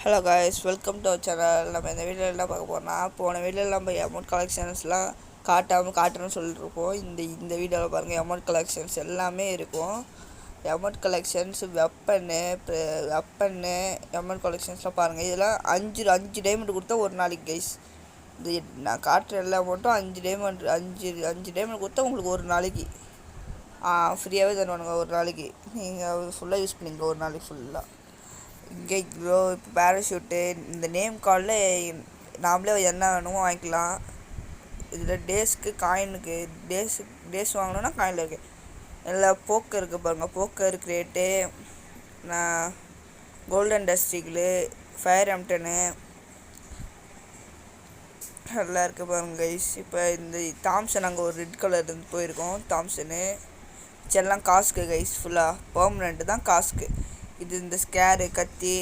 Hello guys, welcome to our channel. நம்ம இந்த வீடியோவில் என்ன பார்க்க போகிறோம்னா, போன வீடியோவில் நம்ம அமௌண்ட் கலெக்ஷன்ஸ்லாம் காட்டுறோன்னு சொல்லிட்டுருப்போம். இந்த வீடியோவில் பாருங்கள், அமௌண்ட் கலெக்ஷன்ஸ் எல்லாமே இருக்கும். அமௌண்ட் கலெக்ஷன்ஸ் வெப்பன்னு அமௌண்ட் கலெக்ஷன்ஸ்லாம் பாருங்கள். இதெல்லாம் அஞ்சு டைமண்ட் கொடுத்தா ஒரு நாளைக்கு கைஸ். இது நான் காட்டுற எல்லா அமௌண்ட்டும் அஞ்சு டைமண்ட் கொடுத்தா உங்களுக்கு ஒரு நாளைக்கு ஃப்ரீயாகவே தருவானுங்க. ஒரு நாளைக்கு நீங்கள் ஃபுல்லாக யூஸ் பண்ணிங்க, ஒரு நாளைக்கு ஃபுல்லாக. இங்கே இப்போ பேராஷூட்டு இந்த நேம் கார்டில் நாமளே என்ன வேணுமோ வாங்கிக்கலாம். இதில் டேஸ்க்கு காயினுக்கு டேஸ் வாங்கணுன்னா காயினில் இருக்குது. எல்லாம் போக்கர் இருக்குது பாருங்கள், போக்கர் கிரேட்டு, நான் கோல்டன் டஸ்டிகிள், ஃபயர் எம்டனு எல்லாம் இருக்குது பாருங்க கைஸ். இப்போ இந்த தாம்சன் அங்கே ஒரு ரெட் கலர் இருந்து போயிருக்கோம். தாம்சனு எல்லாம் காசுக்கு கைஸ், ஃபுல்லாக பர்மனெண்ட்டு தான் காசுக்கு. இது இந்த ஸ்கேரு கத்தி